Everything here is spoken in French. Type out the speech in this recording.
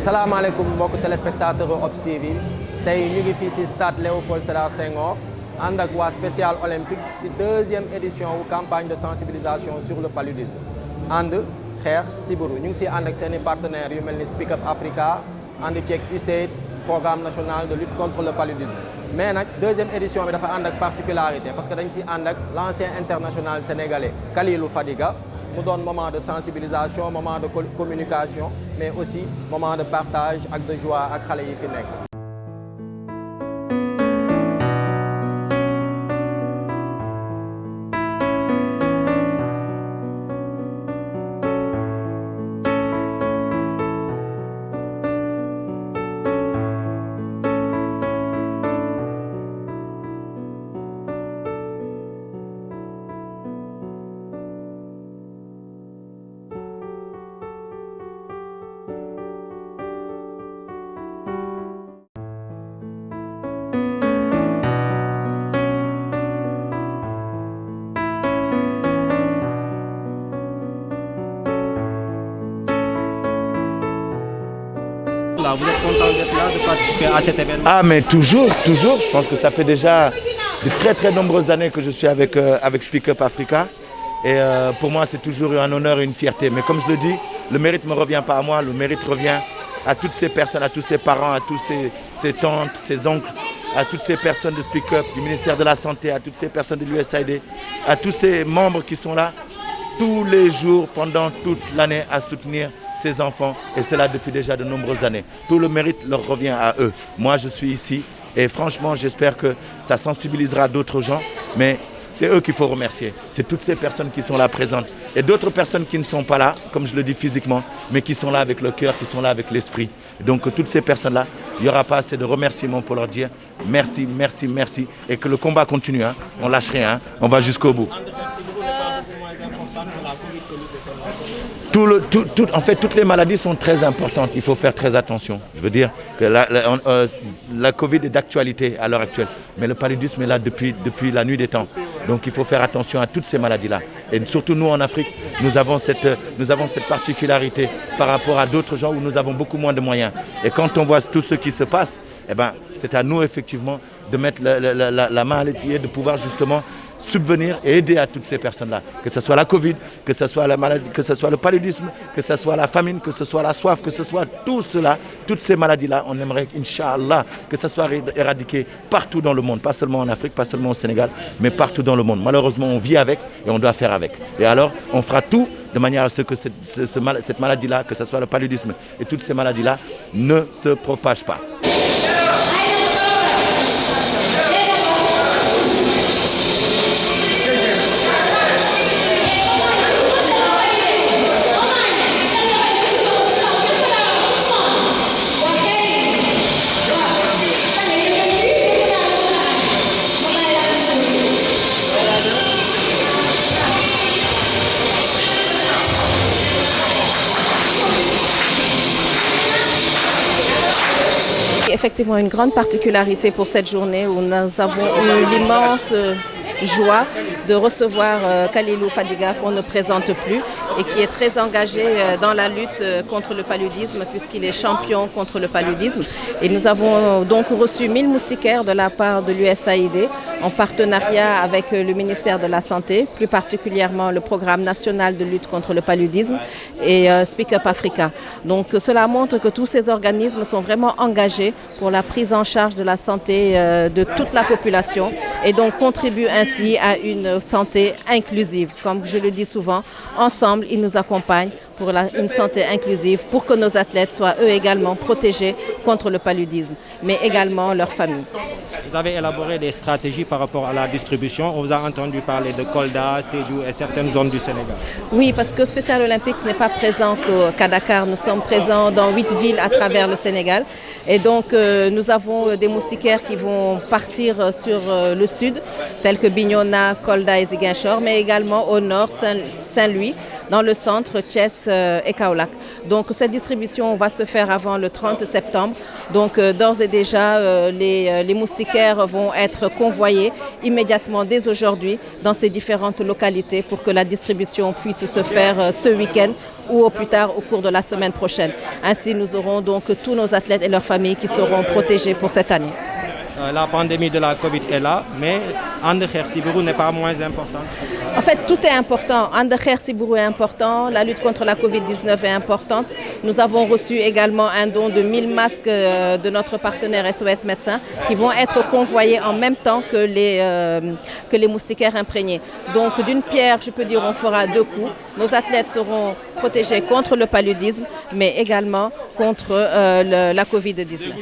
salaamaaleykum mbokki téléspectateur Obs TV tey ñu ngi fii ci stade Léopold Sédar Senghor ànd ak waa Special Olympics ci deuxième édition wu campagne de sensibilisation sur le paludisme ànd xeex sibiru ñu ngi ci ànd ak seeni partenaires yu mel ni Speak Up Africa ànd ceeg USAID programme national de lutte contre le paludisme mais nag deuxième édition bi dafa ànd ak particularité parce que dañ ci ànd ak l'ancien international sénégalais Kalilou Fadiga mu doon moment de sensibilisation moment de communication mais aussi moment de partage ak de joie ak xale yi fi nekk. Là, vous êtes content d'être là, de participer à cet événement? Ah mais toujours. Je pense que ça fait déjà de très nombreuses années que je suis avec Speak Up Africa. Et pour moi, c'est toujours un honneur et une fierté. Mais comme je le dis, le mérite ne me revient pas à moi, le mérite revient à toutes ces personnes, à tous ces parents, à tous ces tantes, ces oncles, à toutes ces personnes de Speak Up, du ministère de la Santé, à toutes ces personnes de l'USAID, à tous ces membres qui sont là tous les jours, pendant toute l'année, à soutenir ces enfants, et cela depuis déjà de nombreuses années. Tout le mérite leur revient à eux. Moi, je suis ici, et franchement, j'espère que ça sensibilisera d'autres gens, mais c'est eux qu'il faut remercier. C'est toutes ces personnes qui sont là présentes. Et d'autres personnes qui ne sont pas là, comme je le dis physiquement, mais qui sont là avec le cœur, qui sont là avec l'esprit. Donc, toutes ces personnes-là, il n'y aura pas assez de remerciements pour leur dire merci, merci, merci, et que le combat continue. Hein. On lâche rien, hein. On va jusqu'au bout. En fait, toutes les maladies sont très importantes. Il faut faire très attention. Je veux dire que la Covid est d'actualité à l'heure actuelle. Mais le paludisme est là depuis la nuit des temps. Donc il faut faire attention à toutes ces maladies-là. Et surtout nous en Afrique, nous avons cette particularité par rapport à d'autres gens où nous avons beaucoup moins de moyens. Et quand on voit tout ce qui se passe, eh ben, c'est à nous effectivement de mettre la main à l'étrier, de pouvoir justement subvenir et aider à toutes ces personnes-là. Que ce soit la Covid, que ce soit la maladie, que ce soit le paludisme, que ce soit la famine, que ce soit la soif, que ce soit tout cela, toutes ces maladies-là, on aimerait, Inch'Allah, que ça soit éradiqué partout dans le monde, pas seulement en Afrique, pas seulement au Sénégal, mais partout dans le monde. Malheureusement, on vit avec et on doit faire avec. Et alors, on fera tout de manière à ce que cette maladie-là, que ce soit le paludisme et toutes ces maladies-là, ne se propagent pas. Effectivement, une grande particularité pour cette journée où nous avons eu l'immense joie de recevoir Kalilou Fadiga qu'on ne présente plus et qui est très engagé dans la lutte contre le paludisme puisqu'il est champion contre le paludisme. Et nous avons donc reçu 1000 moustiquaires de la part de l'USAID en partenariat avec le ministère de la Santé, plus particulièrement le programme national de lutte contre le paludisme et Speak Up Africa. Donc cela montre que tous ces organismes sont vraiment engagés pour la prise en charge de la santé de toute la population et donc contribuent ainsi à une santé inclusive. Comme je le dis souvent, ensemble, ils nous accompagnent pour une santé inclusive, pour que nos athlètes soient eux également protégés contre le paludisme, mais également leurs familles. Vous avez élaboré des stratégies par rapport à la distribution. On vous a entendu parler de Kolda, Sédhiou et certaines zones du Sénégal. Oui, parce que Special Olympics n'est pas présent qu'à Dakar. Nous sommes présents dans 8 villes à travers le Sénégal. Et donc, nous avons des moustiquaires qui vont partir sur le sud, tels que Bignona, Kolda et Ziguinchor, mais également au nord, Saint-Louis, dans le centre, Thiès et Kaolack. Donc cette distribution va se faire avant le 30 septembre. Donc d'ores et déjà, les moustiquaires vont être convoyés immédiatement dès aujourd'hui dans ces différentes localités pour que la distribution puisse se faire ce week-end ou au plus tard au cours de la semaine prochaine. Ainsi, nous aurons donc tous nos athlètes et leurs familles qui seront protégés pour cette année. La pandémie de la Covid est là, mais And Kher Sibiru n'est pas moins importante. En fait, tout est important. And Kher Sibiru est important, la lutte contre la Covid-19 est importante. Nous avons reçu également un don de 1000 masques de notre partenaire SOS Médecins qui vont être convoyés en même temps que les moustiquaires imprégnés. Donc d'une pierre, je peux dire, on fera deux coups. Nos athlètes seront protégés contre le paludisme, mais également contre la Covid-19.